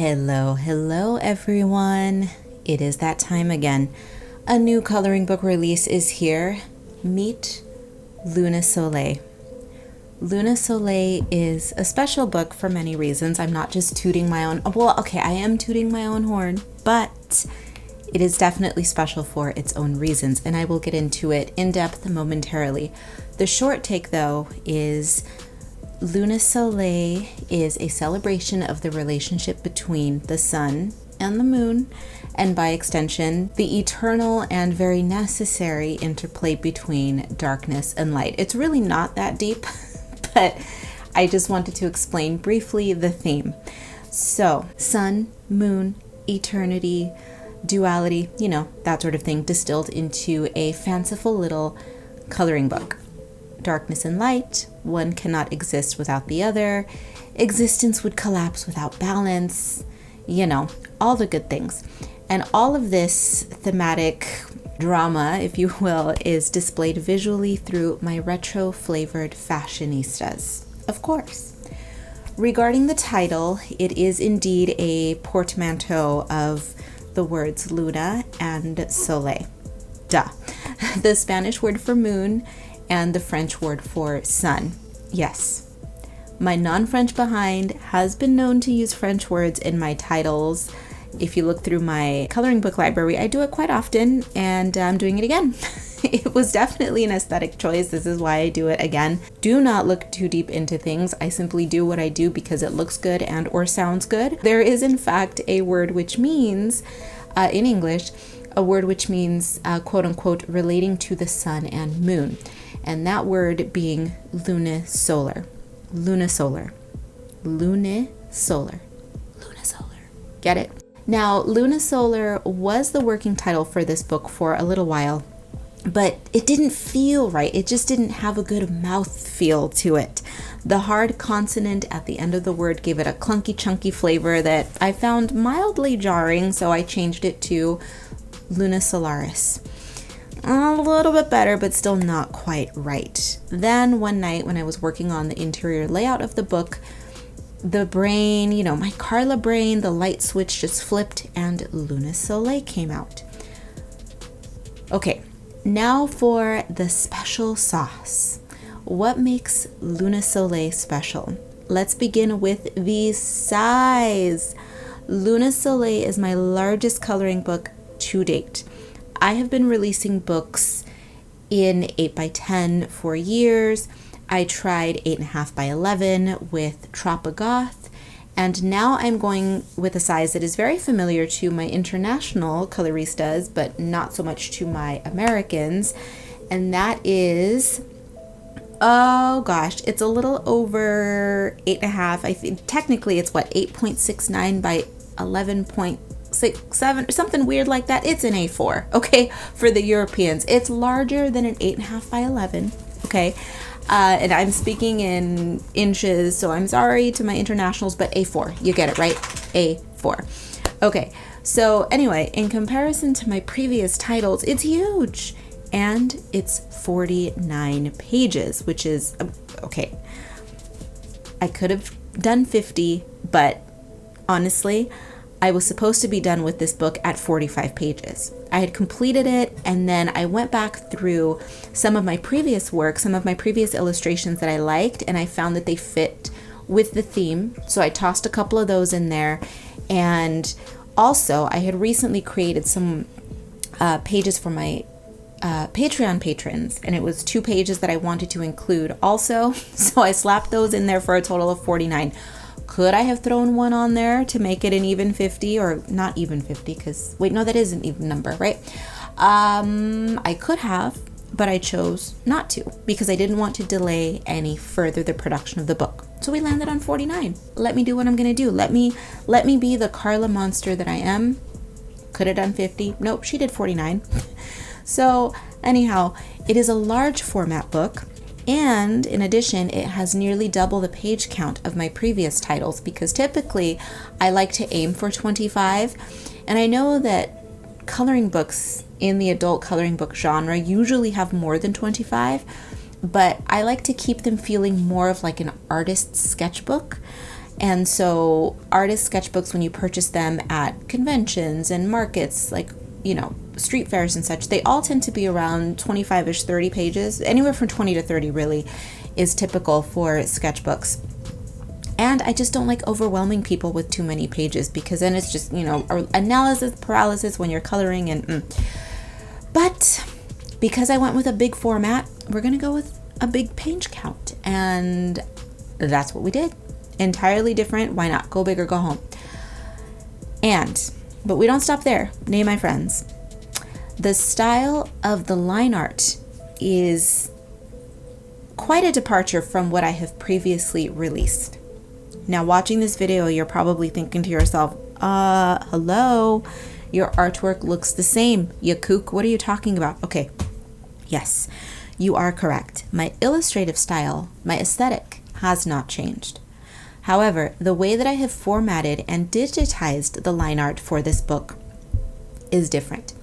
Hello everyone. It is that time again. A new coloring book release is here. Meet Lunisoleil. Lunisoleil is a special book for many reasons. I'm not just tooting my own, I am tooting my own horn, but it is definitely special for its own reasons, and I will get into it in depth momentarily. The short take, though, is Lunisoleil is a celebration of the relationship between the sun and the moon, and by extension, the eternal and very necessary interplay between darkness and light. It's really not that deep, but I just wanted to explain briefly the theme. So, sun, moon, eternity, duality, that sort of thing, distilled into a fanciful little coloring book. Darkness and light, one cannot exist without the other. Existence would collapse without balance. All the good things. And all of this thematic drama, if you will, is displayed visually through my retro-flavored fashionistas, of course. Regarding the title, it is indeed a portmanteau of the words Luna and Soleil. Duh. The Spanish word for moon and the French word for sun. Yes. My non-French behind has been known to use French words in my titles. If you look through my coloring book library, I do it quite often, and I'm doing it again. It was definitely an aesthetic choice. This is why I do it again. Do not look too deep into things. I simply do what I do because it looks good and or sounds good. There is, in fact, a word which means, in English, a word which means, quote unquote, relating to the sun and moon. And that word being lunisolar. Lunisolar. Lunisolar. Lunisolar. Get it? Now, Lunisolar was the working title for this book for a little while, but it didn't feel right. It just didn't have a good mouth feel to it. The hard consonant at the end of the word gave it a clunky, chunky flavor that I found mildly jarring, so I changed it to Lunisolaris. A little bit better, but still not quite right. Then one night when I was working on the interior layout of the book, the brain, my Karla brain, the light switch just flipped and Lunisoleil came out. Okay, now for the special sauce. What makes Lunisoleil special? Let's begin with the size. Lunisoleil is my largest coloring book to date. I have been releasing books in 8x10 for years. I tried 8.5x11 with Tropigoth, and now I'm going with a size that is very familiar to my international coloristas, but not so much to my Americans, and that is, it's a little over 8.5. I think technically it's 8.69 by 11.67 or something weird like that. It's an A4, okay, for the Europeans. It's larger than an 8.5x11, okay. And I'm speaking in inches, so I'm sorry to my internationals, but A4, you get it, right? A4. Okay, so anyway, in comparison to my previous titles, it's huge. And it's 49 pages, which is, okay. I could have done 50, but honestly, I was supposed to be done with this book at 45 pages. I had completed it, and then I went back through some of my previous work, some of my previous illustrations that I liked, and I found that they fit with the theme. So I tossed a couple of those in there. And also, I had recently created some pages for my Patreon patrons, and it was 2 pages that I wanted to include also. So I slapped those in there for a total of 49. Could I have thrown one on there to make it an even 50, or not even 50? Because, wait, no, that is an even number, right? I could have, but I chose not to because I didn't want to delay any further the production of the book. So we landed on 49. Let me do what I'm going to do. Let me be the Karla monster that I am. Could have done 50. Nope, she did 49. So anyhow, it is a large format book. And in addition, it has nearly double the page count of my previous titles because typically I like to aim for 25. And I know that coloring books in the adult coloring book genre usually have more than 25, but I like to keep them feeling more of like an artist's sketchbook. And so artist sketchbooks, when you purchase them at conventions and markets, like, you know, street fairs and such, they all tend to be around 25-ish, 30 pages. Anywhere from 20 to 30 really is typical for sketchbooks. And I just don't like overwhelming people with too many pages, because then it's just, you know, analysis paralysis when you're coloring and But because I went with a big format, we're going to go with a big page count. And that's what we did. Entirely different. Why not? Go big or go home. But we don't stop there. Nay, my friends. The style of the line art is quite a departure from what I have previously released. Now, watching this video, you're probably thinking to yourself, hello, your artwork looks the same. You kook, what are you talking about? Okay, yes, you are correct. My illustrative style, my aesthetic has not changed. However, the way that I have formatted and digitized the line art for this book is different.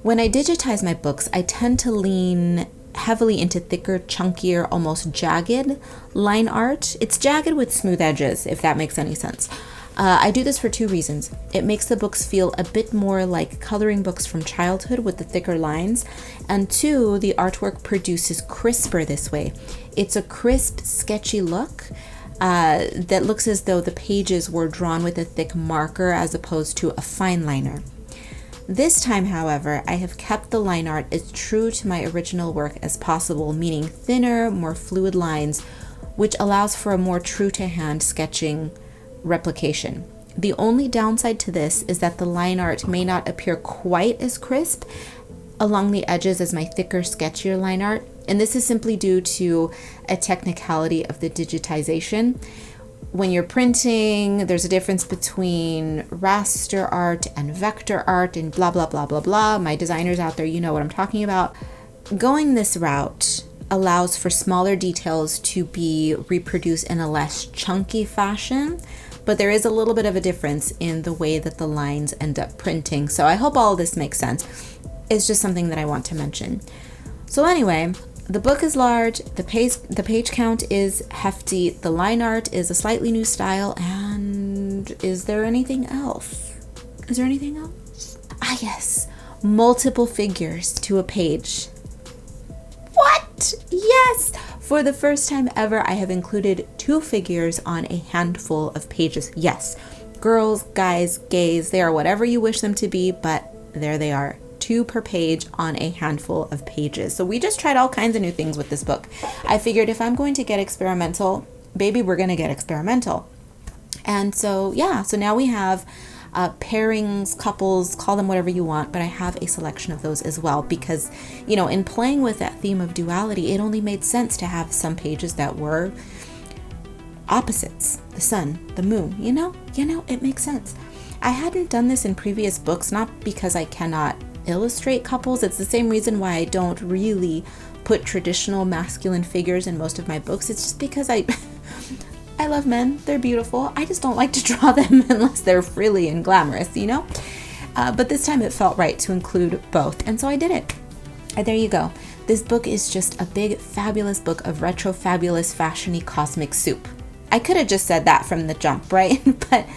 When I digitize my books, I tend to lean heavily into thicker, chunkier, almost jagged line art. It's jagged with smooth edges, if that makes any sense. I do this for two reasons. It makes the books feel a bit more like coloring books from childhood with the thicker lines. And two, the artwork produces crisper this way. It's a crisp, sketchy look that looks as though the pages were drawn with a thick marker as opposed to a fine liner. This time, however, I have kept the line art as true to my original work as possible, meaning thinner, more fluid lines, which allows for a more true-to-hand sketching replication. The only downside to this is that the line art may not appear quite as crisp along the edges as my thicker, sketchier line art, and this is simply due to a technicality of the digitization. When you're printing, there's a difference between raster art and vector art and blah, blah, blah, blah, blah. My designers out there, you know what I'm talking about. Going this route allows for smaller details to be reproduced in a less chunky fashion, but there is a little bit of a difference in the way that the lines end up printing. So I hope all of this makes sense. It's just something that I want to mention. So anyway, the book is large, the page count is hefty, the line art is a slightly new style, and is there anything else? Is there anything else? Ah, yes, multiple figures to a page. What? Yes! For the first time ever, I have included 2 figures on a handful of pages. Yes, girls, guys, gays, they are whatever you wish them to be, but there they are. 2 per page on a handful of pages. So we just tried all kinds of new things with this book. I figured if I'm going to get experimental, baby, we're going to get experimental. And so, yeah, so now we have pairings, couples, call them whatever you want, but I have a selection of those as well because, you know, in playing with that theme of duality, it only made sense to have some pages that were opposites, the sun, the moon, you know, it makes sense. I hadn't done this in previous books, not because I cannot illustrate couples. It's the same reason why I don't really put traditional masculine figures in most of my books. It's just because I love men. They're beautiful. I just don't like to draw them unless they're frilly and glamorous, you know? But this time it felt right to include both, and so I did it. And there you go. This book is just a big, fabulous book of retro, fabulous, fashion-y cosmic soup. I could have just said that from the jump, right? But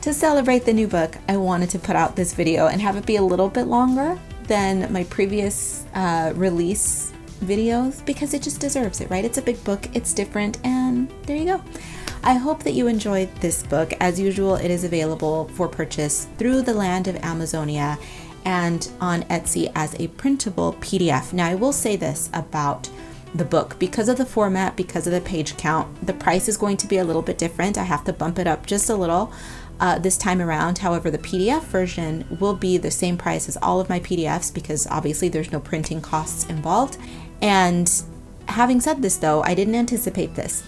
to celebrate the new book, I wanted to put out this video and have it be a little bit longer than my previous release videos because it just deserves it, right? It's a big book, it's different, and there you go. I hope that you enjoyed this book. As usual, it is available for purchase through the land of Amazonia and on Etsy as a printable PDF. Now, I will say this about the book. Because of the format, because of the page count, the price is going to be a little bit different. I have to bump it up just a little this time around. However, the PDF version will be the same price as all of my PDFs because obviously there's no printing costs involved. And having said this though, I didn't anticipate this.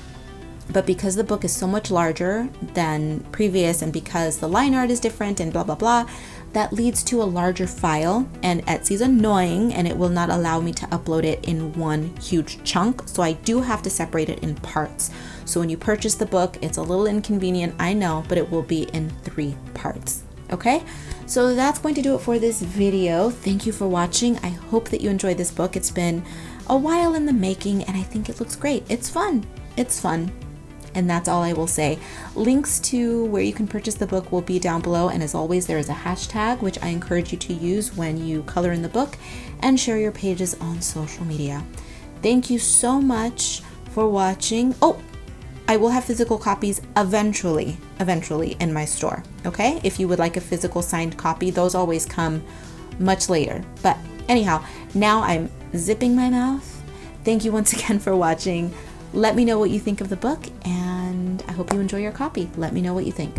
But because the book is so much larger than previous and because the line art is different and blah, blah, blah, that leads to a larger file, and Etsy's annoying and it will not allow me to upload it in one huge chunk. So I do have to separate it in parts. So when you purchase the book, it's a little inconvenient, I know, but it will be in 3 parts. Okay? So that's going to do it for this video. Thank you for watching. I hope that you enjoyed this book. It's been a while in the making and I think it looks great. It's fun. It's fun. And that's all I will say. Links to where you can purchase the book will be down below. And as always, there is a hashtag, which I encourage you to use when you color in the book and share your pages on social media. Thank you so much for watching. Oh, I will have physical copies eventually in my store. Okay? If you would like a physical signed copy, those always come much later. But anyhow, now I'm zipping my mouth. Thank you once again for watching. Let me know what you think of the book, and I hope you enjoy your copy. Let me know what you think.